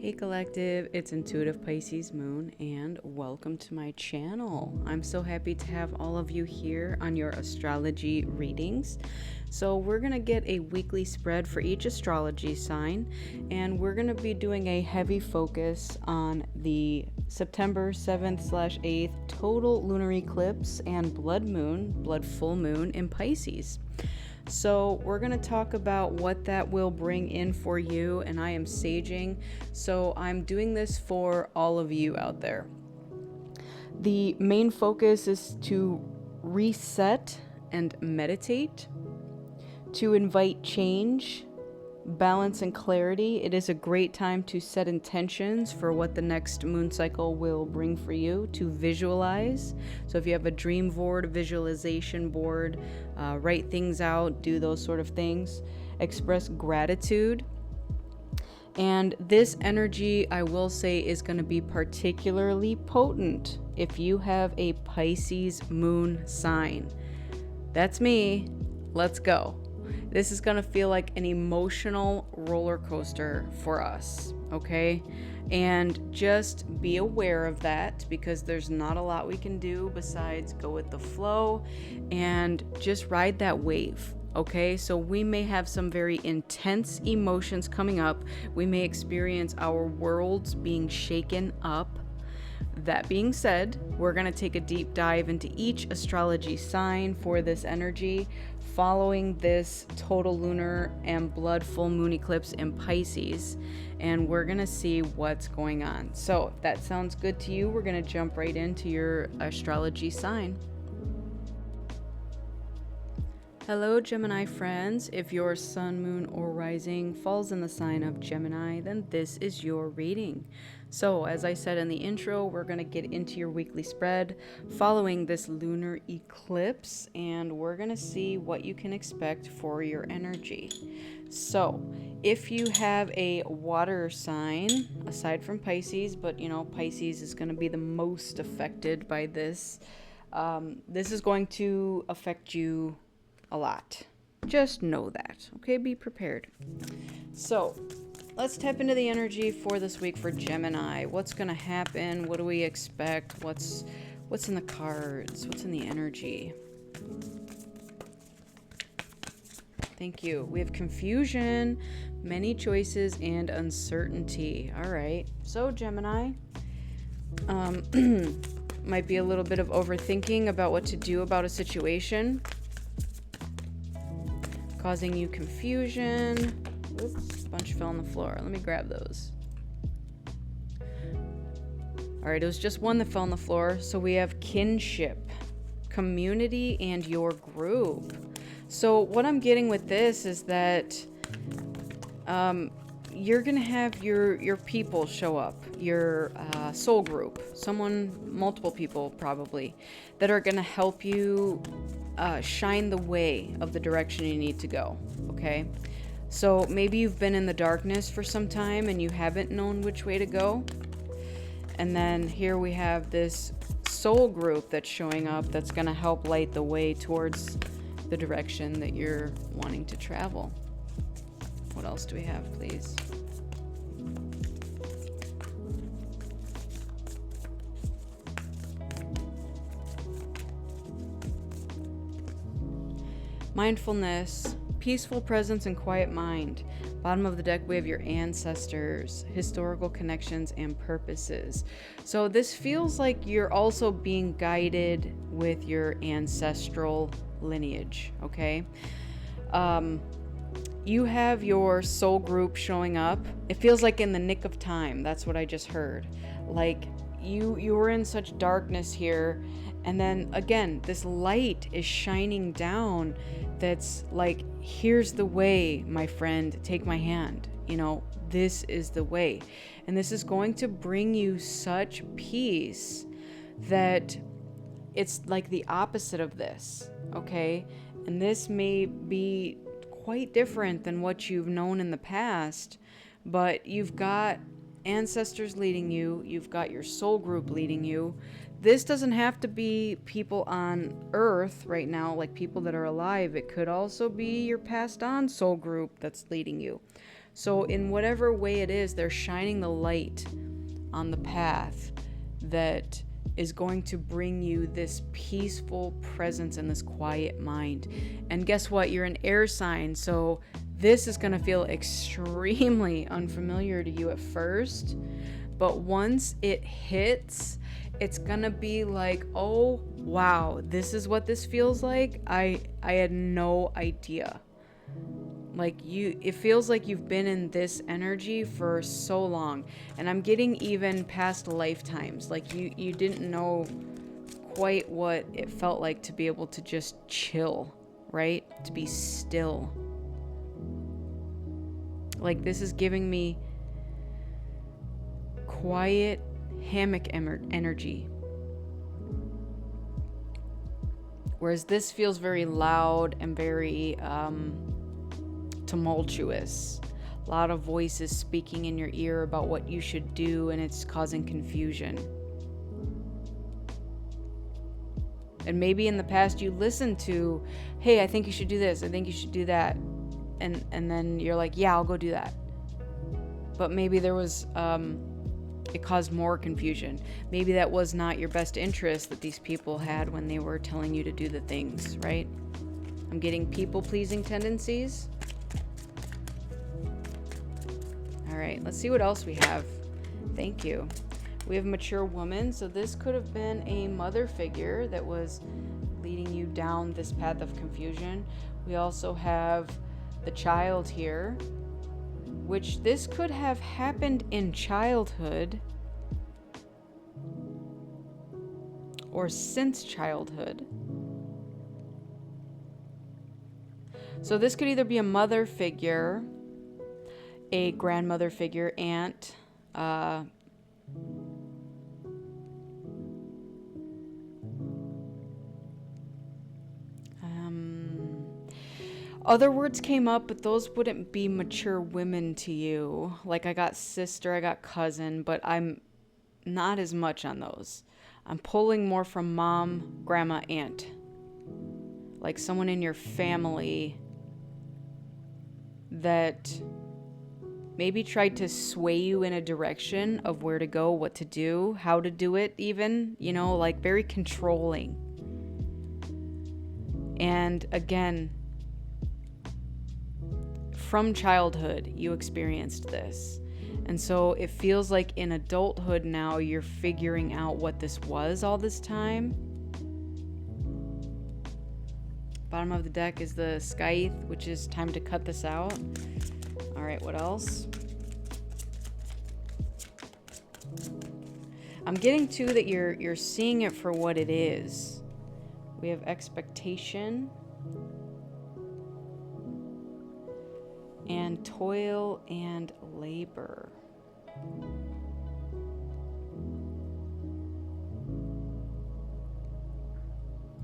Hey Collective, it's Intuitive Pisces Moon and welcome to my channel. I'm so happy to have all of you here on your astrology readings. So we're going to get a weekly spread for each astrology sign, and we're going to be doing a heavy focus on the September 7th/8th total lunar eclipse and blood full moon in Pisces. So we're going to talk about what that will bring in for you, and I am saging, so I'm doing this for all of you out there. The main focus is to reset and meditate, to invite change, balance, and clarity. It is a great time to set intentions for what the next moon cycle will bring for you, to visualize. So if you have a dream board, a visualization board, write things out, do those sort of things. Express gratitude. And this energy, I will say, is going to be particularly potent if you have a Pisces moon sign. That's me. Let's go. This is going to feel like an emotional roller coaster for us, okay? And just be aware of that, because there's not a lot we can do besides go with the flow and just ride that wave, okay? So we may have some very intense emotions coming up. We may experience our worlds being shaken up. That being said, we're going to take a deep dive into each astrology sign for this energy following this total lunar and blood full moon eclipse in Pisces, and we're going to see what's going on. So if that sounds good to you, we're going to jump right into your astrology sign. Hello Gemini friends, if your sun, moon, or rising falls in the sign of Gemini, then this is your reading. So as I said in the intro, we're going to get into your weekly spread following this lunar eclipse, and we're going to see what you can expect for your energy. So if you have a water sign, aside from Pisces, but you know, Pisces is going to be the most affected by this, this is going to affect you a lot. Just know that, okay? Be prepared. So let's tap into the energy for this week for Gemini. What's going to happen? What do we expect? What's in the cards? What's in the energy? Thank you. We have confusion, many choices, and uncertainty. All right. So Gemini, might be a little bit of overthinking about what to do about a situation, causing you confusion. Oops, a bunch fell on the floor. Let me grab those. All right, it was just one that fell on the floor. So we have kinship, community, and your group. So what I'm getting with this is that you're gonna have your people show up, your soul group, multiple people probably, that are gonna help you shine the way of the direction you need to go, okay? So maybe you've been in the darkness for some time and you haven't known which way to go. And then here we have this soul group that's showing up that's going to help light the way towards the direction that you're wanting to travel. What else do we have, please? Mindfulness, peaceful presence, and quiet mind. Bottom of the deck, we have your ancestors, historical connections, and purposes. So this feels like you're also being guided with your ancestral lineage, okay? You have your soul group showing up. It feels like in the nick of time. That's what I just heard. Like you were in such darkness here, and then again, this light is shining down that's like, here's the way, my friend, take my hand. You know, this is the way. And this is going to bring you such peace that it's like the opposite of this, okay? And this may be quite different than what you've known in the past, but you've got ancestors leading you, you've got your soul group leading you. This doesn't have to be people on Earth right now, like people that are alive. It could also be your passed on soul group that's leading you. So in whatever way it is, they're shining the light on the path that is going to bring you this peaceful presence and this quiet mind. And guess what? You're an air sign, so this is going to feel extremely unfamiliar to you at first. But once it hits, it's going to be like, oh, wow, this is what this feels like. I had no idea. Like it feels like you've been in this energy for so long. And I'm getting even past lifetimes. Like you didn't know quite what it felt like to be able to just chill, right? To be still. Like this is giving me quiet hammock energy. Whereas this feels very loud and very tumultuous. A lot of voices speaking in your ear about what you should do, and it's causing confusion. And maybe in the past you listened to, hey, I think you should do this, I think you should do that. And then you're like, yeah, I'll go do that. But maybe there was, it caused more confusion. Maybe that was not your best interest that these people had when they were telling you to do the things, right? I'm getting people-pleasing tendencies. All right, let's see what else we have. Thank you. We have mature woman. So this could have been a mother figure that was leading you down this path of confusion. We also have the child here, which this could have happened in childhood or since childhood. So this could either be a mother figure, a grandmother figure, aunt, other words came up, but those wouldn't be mature women to you. Like I got sister, I got cousin, but I'm not as much on those. I'm pulling more from mom, grandma, aunt. Like someone in your family that maybe tried to sway you in a direction of where to go, what to do, how to do it even, you know, like very controlling. And again, from childhood, you experienced this. And so it feels like in adulthood now, you're figuring out what this was all this time. Bottom of the deck is the scythe, which is time to cut this out. All right, what else? I'm getting too that you're seeing it for what it is. We have expectation and toil and labor.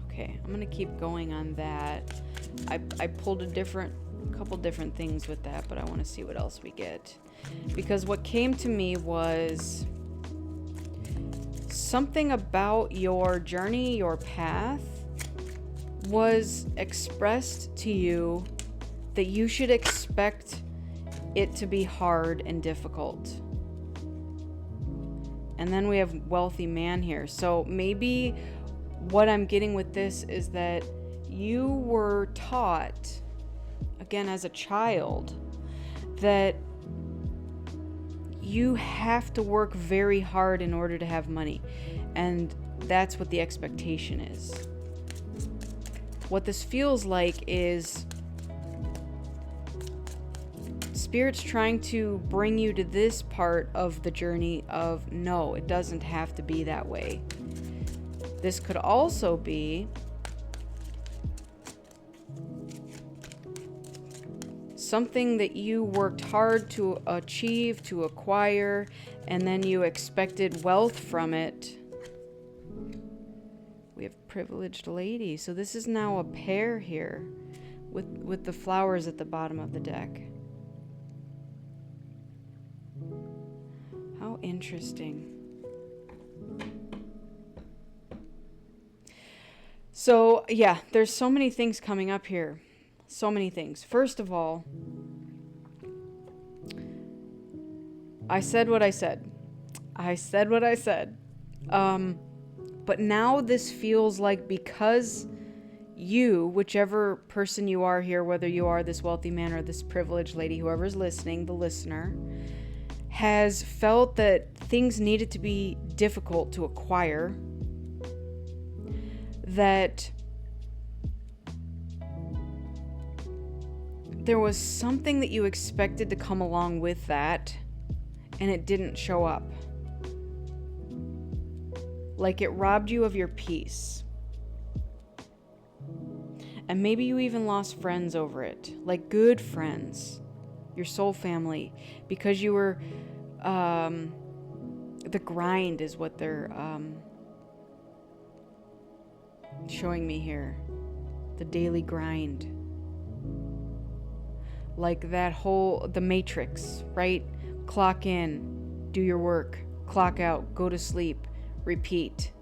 Okay, I'm gonna keep going on that. I pulled a couple different things with that, but I want to see what else we get, because what came to me was something about your journey, your path was expressed to you that you should expect it to be hard and difficult. And then we have wealthy man here. So maybe what I'm getting with this is that you were taught, again as a child, that you have to work very hard in order to have money. And that's what the expectation is. What this feels like is Spirit's trying to bring you to this part of the journey of, no, it doesn't have to be that way. This could also be something that you worked hard to achieve, to acquire, and then you expected wealth from it. We have privileged lady. So this is now a pair here with the flowers at the bottom of the deck. How interesting. So, yeah, there's so many things coming up here. So many things. First of all, I said what I said. I said what I said. But now this feels like, because you, whichever person you are here, whether you are this wealthy man or this privileged lady, whoever's listening, the listener, has felt that things needed to be difficult to acquire, that there was something that you expected to come along with that, and it didn't show up. Like it robbed you of your peace. And maybe you even lost friends over it, like good friends, your soul family, because you were, the grind is what they're showing me here. The daily grind. Like that whole, the matrix, right? Clock in, do your work, clock out, go to sleep, repeat.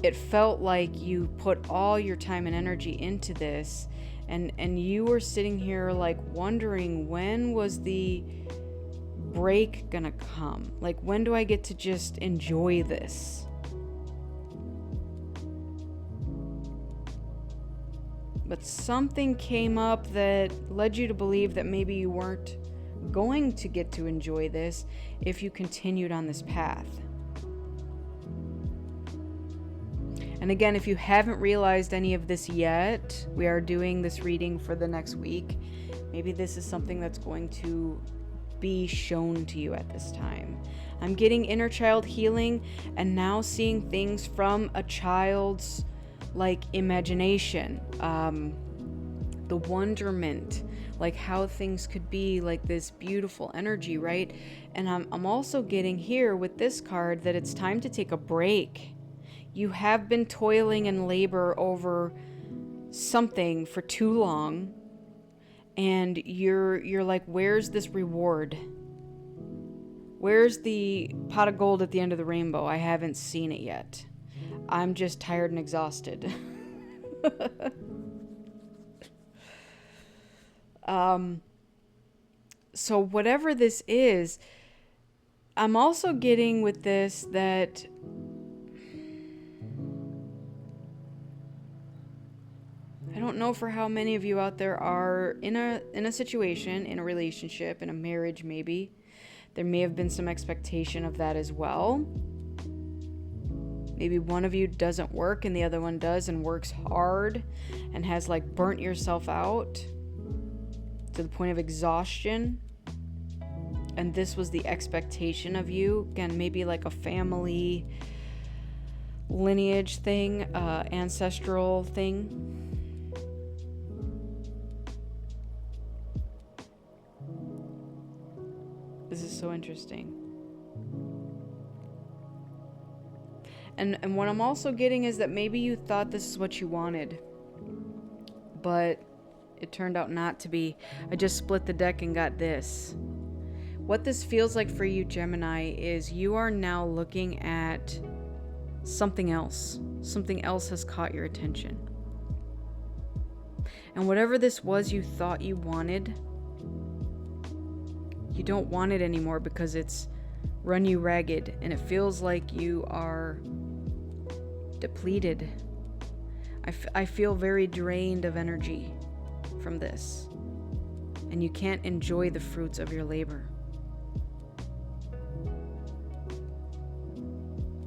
It felt like you put all your time and energy into this, and you were sitting here like wondering, when was the break gonna come? Like, when do I get to just enjoy this? But something came up that led you to believe that maybe you weren't going to get to enjoy this if you continued on this path. And again, if you haven't realized any of this yet, we are doing this reading for the next week. Maybe this is something that's going to be shown to you at this time. I'm getting inner child healing and now seeing things from a child's like imagination, the wonderment, like how things could be, like this beautiful energy, right? And I'm also getting here with this card that it's time to take a break. You have been toiling in labor over something for too long, and you're like, where's this reward? Where's the pot of gold at the end of the rainbow? I haven't seen it yet. I'm just tired and exhausted. So whatever this is, I'm also getting with this that I don't know for how many of you out there are in a situation, in a relationship, in a marriage maybe. There may have been some expectation of that as well. Maybe one of you doesn't work and the other one does and works hard and has like burnt yourself out to the point of exhaustion. And this was the expectation of you. Again, maybe like a family lineage thing, ancestral thing. This is so interesting. And what I'm also getting is that maybe you thought this is what you wanted, but it turned out not to be. I just split the deck and got this. What this feels like for you, Gemini, is you are now looking at something else. Something else has caught your attention. And whatever this was you thought you wanted, you don't want it anymore because it's run you ragged and it feels like you are depleted. I feel very drained of energy from this, and you can't enjoy the fruits of your labor.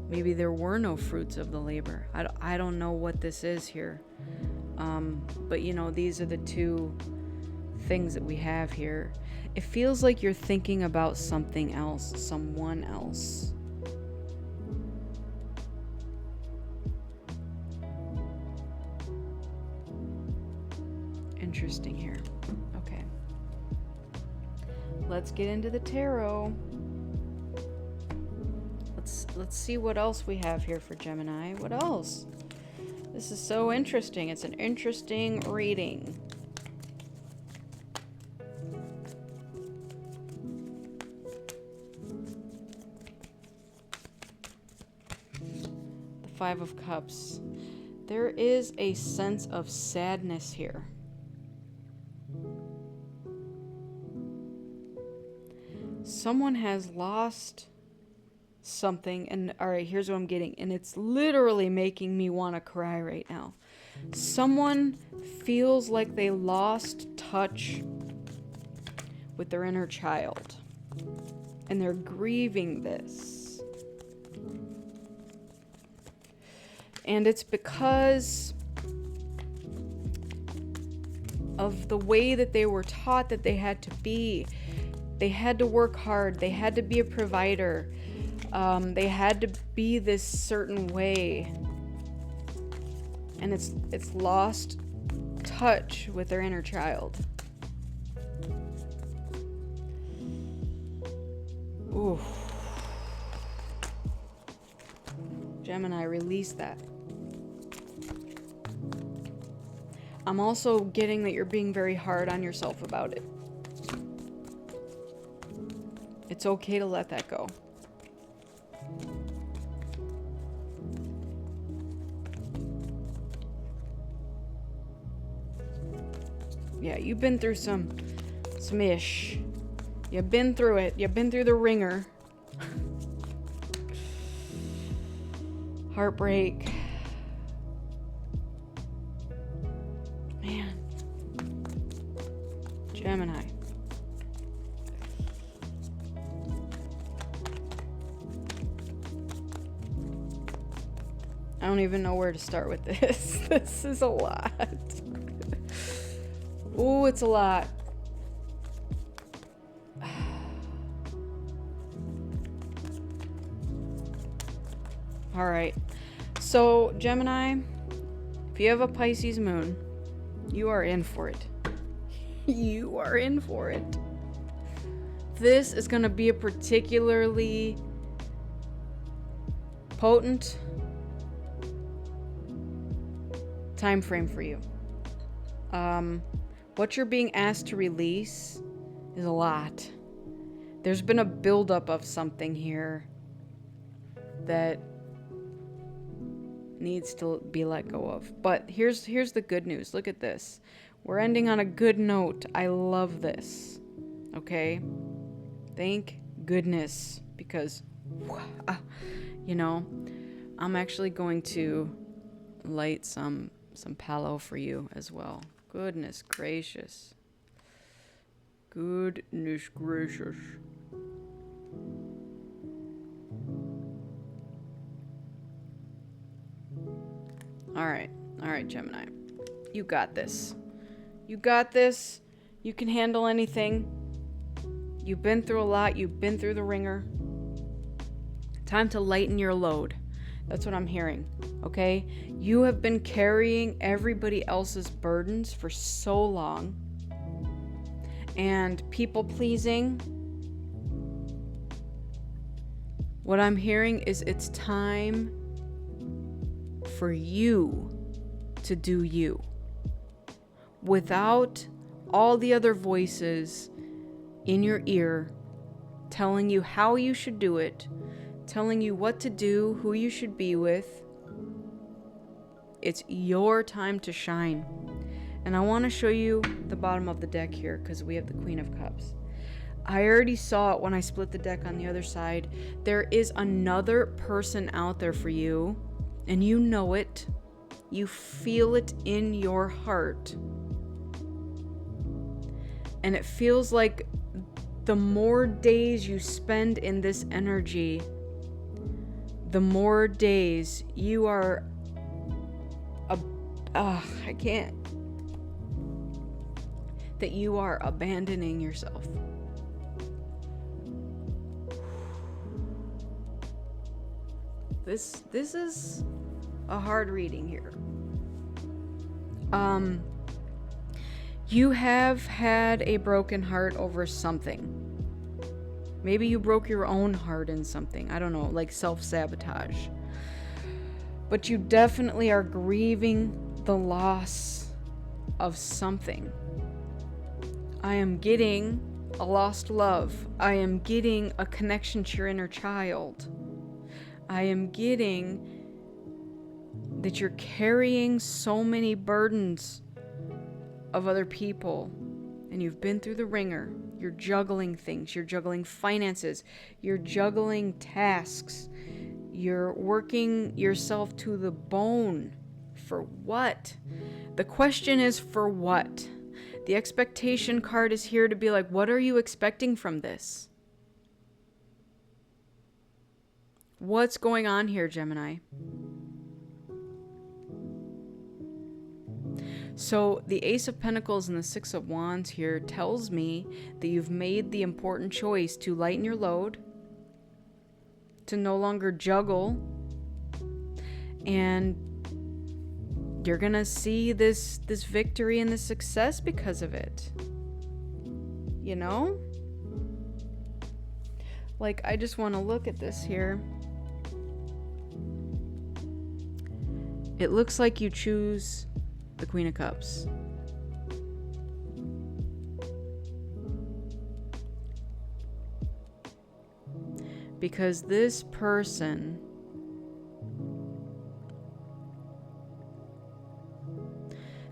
Maybe there were no fruits of the labor. I don't know what this is here, but you know, these are the two things that we have here. It feels like you're thinking about something else, someone else. Interesting here. Okay. Let's get into the tarot. Let's see what else we have here for Gemini. What else? This is so interesting. It's an interesting reading. The Five of Cups. There is a sense of sadness here. someone has lost something, and all right, here's what I'm getting, and it's literally making me want to cry right now. Someone feels like they lost touch with their inner child, and they're grieving this. And it's because of the way that they were taught that they had to be. They had to work hard. They had to be a provider. They had to be this certain way. And it's lost touch with their inner child. Ooh. Gemini, release that. I'm also getting that you're being very hard on yourself about it. It's okay to let that go. Yeah, you've been through some ish. You've been through it. You've been through the ringer. Heartbreak. Man. Gemini. I don't even know where to start with this. This is a lot. Ooh, it's a lot. All right. So, Gemini, if you have a Pisces moon, you are in for it. You are in for it. This is going to be a particularly potent time frame for you. What you're being asked to release is a lot. There's been a buildup of something here that needs to be let go of. But here's the good news. Look at this. We're ending on a good note. I love this. Okay? Thank goodness, because you know, I'm actually going to light some palo for you as well. Goodness gracious. Goodness gracious. All right, Gemini. You got this. You got this. You can handle anything. You've been through a lot. You've been through the ringer. Time to lighten your load. That's what I'm hearing. Okay? You have been carrying everybody else's burdens for so long. And people pleasing. What I'm hearing is it's time for you to do you. Without all the other voices in your ear telling you how you should do it, telling you what to do, who you should be with. It's your time to shine. And I want to show you the bottom of the deck here because we have the Queen of Cups. I already saw it when I split the deck on the other side. There is another person out there for you, and you know it. You feel it in your heart. And it feels like the more days you spend in this energy, the more days you are I can't. That you are abandoning yourself. This is a hard reading here. You have had a broken heart over something. Maybe you broke your own heart in something. I don't know, like self-sabotage. But you definitely are grieving the loss of something. I am getting a lost love. I am getting a connection to your inner child. I am getting that you're carrying so many burdens of other people, and you've been through the ringer. You're juggling things. You're juggling finances. You're juggling tasks. You're working yourself to the bone. For what? The question is, for what? The expectation card is here to be like, what are you expecting from this? What's going on here, Gemini? So the Ace of Pentacles and the Six of Wands here tells me that you've made the important choice to lighten your load, to no longer juggle, and you're gonna see this victory and this success because of it. You know? Like, I just want to look at this here. It looks like you choose the Queen of Cups. Because this person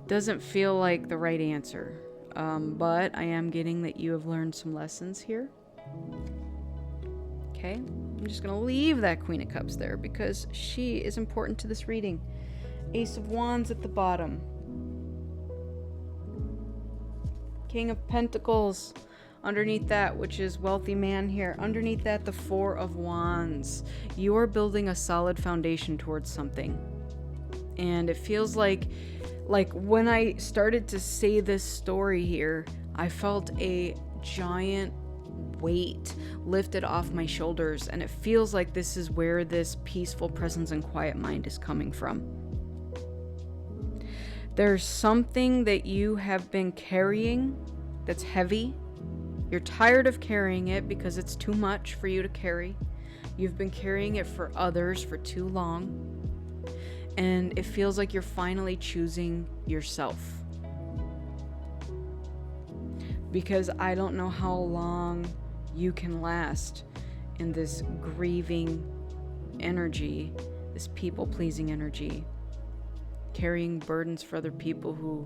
doesn't feel like the right answer. But I am getting that you have learned some lessons here. Okay, I'm just going to leave that Queen of Cups there because she is important to this reading. Ace of Wands at the bottom. King of Pentacles underneath that, which is wealthy man here. Underneath that, the Four of Wands. You are building a solid foundation towards something. And it feels like when I started to say this story here, I felt a giant weight lifted off my shoulders, and it feels like this is where this peaceful presence and quiet mind is coming from. There's something that you have been carrying that's heavy. You're tired of carrying it because it's too much for you to carry. You've been carrying it for others for too long. And it feels like you're finally choosing yourself. Because I don't know how long you can last in this grieving energy, this people-pleasing energy, carrying burdens for other people who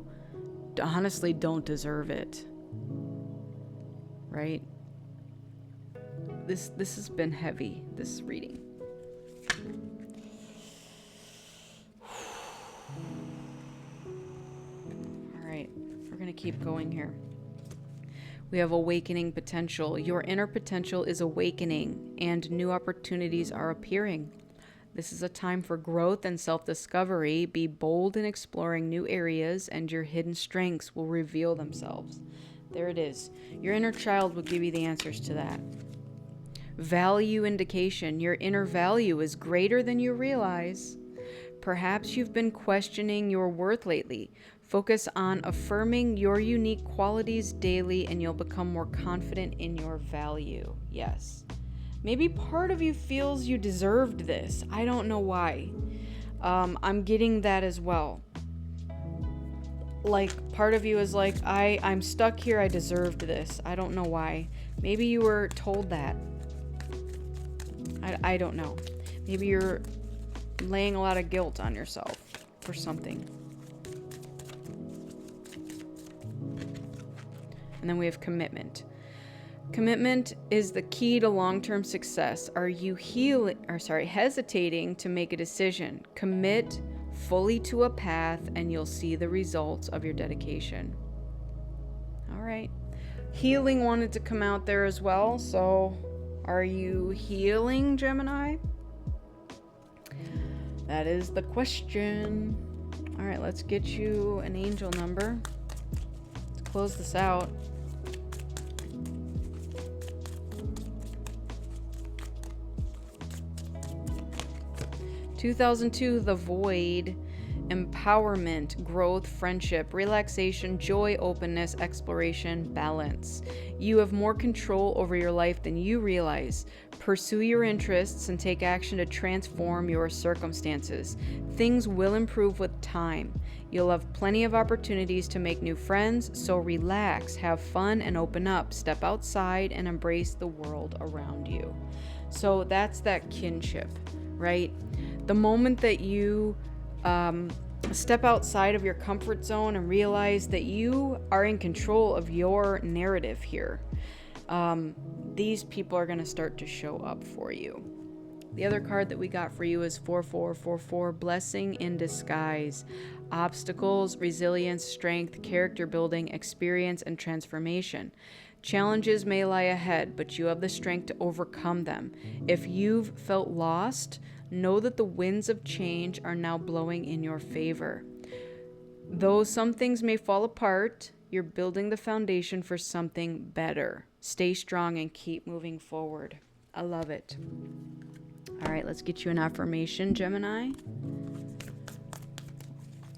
honestly don't deserve it. Right? This has been heavy, this reading. All right, we're going to keep going here. We have awakening potential. Your inner potential is awakening and new opportunities are appearing. This is a time for growth and self-discovery. Be bold in exploring new areas and your hidden strengths will reveal themselves. There it is. Your inner child will give you the answers to that. Value indication. Your inner value is greater than you realize. Perhaps you've been questioning your worth lately. Focus on affirming your unique qualities daily and you'll become more confident in your value. Yes. Maybe part of you feels you deserved this. I don't know why. I'm getting that as well. Like, part of you is like, I'm stuck here. I deserved this. I don't know why. Maybe you were told that. I don't know. Maybe you're laying a lot of guilt on yourself for something. And then we have commitment. Commitment is the key to long-term success. Are you hesitating to make a decision? Commit fully to a path and you'll see the results of your dedication. All right. Healing wanted to come out there as well. So are you healing, Gemini? That is the question. All right, let's get you an angel number. Let's close this out. 2002, the void, empowerment, growth, friendship, relaxation, joy, openness, exploration, balance. You have more control over your life than you realize. Pursue your interests and take action to transform your circumstances. Things will improve with time. You'll have plenty of opportunities to make new friends, so relax, have fun, and open up. Step outside and embrace the world around you. So that's that kinship, right? The moment that you step outside of your comfort zone and realize that you are in control of your narrative here. these people are going to start to show up for you. The other card that we got for you is 4444, blessing in disguise. Obstacles, resilience, strength, character building, experience, and transformation. Challenges may lie ahead, but you have the strength to overcome them. If you've felt lost, know that the winds of change are now blowing in your favor. Though some things may fall apart, you're building the foundation for something better. Stay strong and keep moving forward. I love it. All right, let's get you an affirmation, Gemini.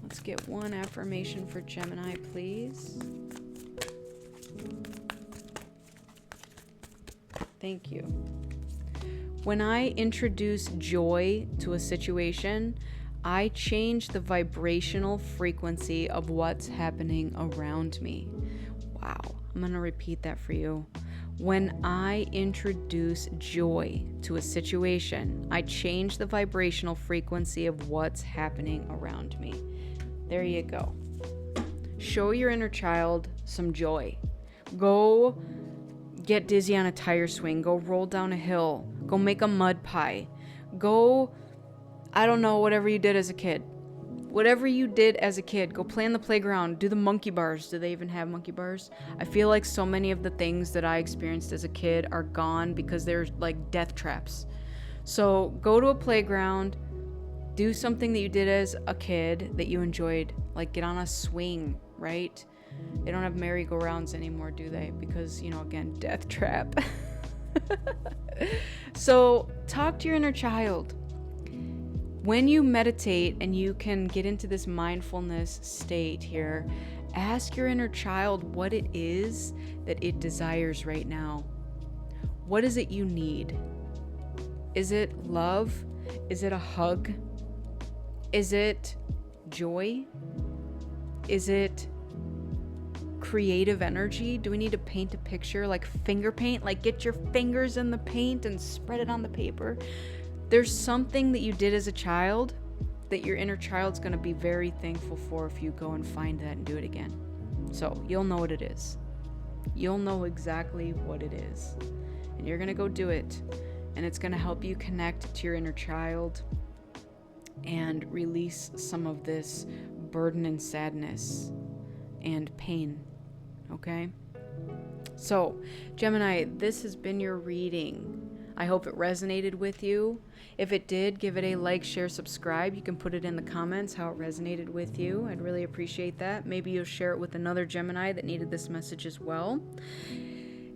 Let's get one affirmation for Gemini, please. Thank you. When I introduce joy to a situation, I change the vibrational frequency of what's happening around me. Wow, I'm going to repeat that for you. When I introduce joy to a situation, I change the vibrational frequency of what's happening around me. There you go. Show your inner child some joy. Go get dizzy on a tire swing. Go roll down a hill. Go make a mud pie. Go, I don't know, whatever you did as a kid. Whatever you did as a kid, go play on the playground, do the monkey bars. Do they even have monkey bars? I feel like so many of the things that I experienced as a kid are gone because they're like death traps. So go to a playground, do something that you did as a kid that you enjoyed, like get on a swing, right? They don't have merry-go-rounds anymore, do they? Because, again, death trap. So talk to your inner child. When you meditate and you can get into this mindfulness state here, ask your inner child what it is that it desires right now. What is it you need? Is it love? Is it a hug? Is it joy? Is it creative energy? Do we need to paint a picture, like finger paint? Like get your fingers in the paint and spread it on the paper. There's something that you did as a child that your inner child's going to be very thankful for if you go and find that and do it again. So you'll know what it is. You'll know exactly what it is. And you're going to go do it. And it's going to help you connect to your inner child and release some of this burden and sadness and pain. Okay? So, Gemini, this has been your reading. I hope it resonated with you. If it did, give it a like, share, subscribe. You can put it in the comments how it resonated with you. I'd really appreciate that. Maybe you'll share it with another Gemini that needed this message as well.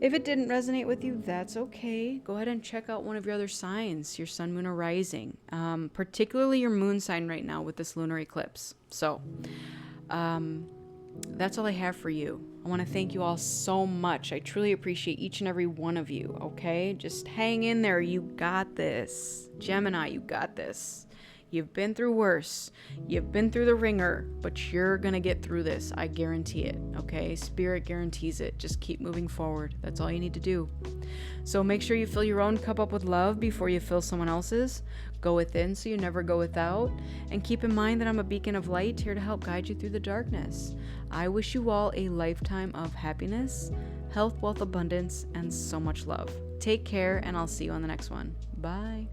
If it didn't resonate with you, that's okay. Go ahead and check out one of your other signs, your sun, moon, or rising, particularly your moon sign right now with this lunar eclipse. So, that's all I have for you. I want to thank you all so much. I truly appreciate each and every one of you, okay? Just hang in there. You got this. Gemini, you got this. You've been through worse. You've been through the ringer, but you're going to get through this. I guarantee it, okay? Spirit guarantees it. Just keep moving forward. That's all you need to do. So make sure you fill your own cup up with love before you fill someone else's. Go within so you never go without. And keep in mind that I'm a beacon of light here to help guide you through the darkness. I wish you all a lifetime of happiness, health, wealth, abundance, and so much love. Take care, and I'll see you on the next one. Bye.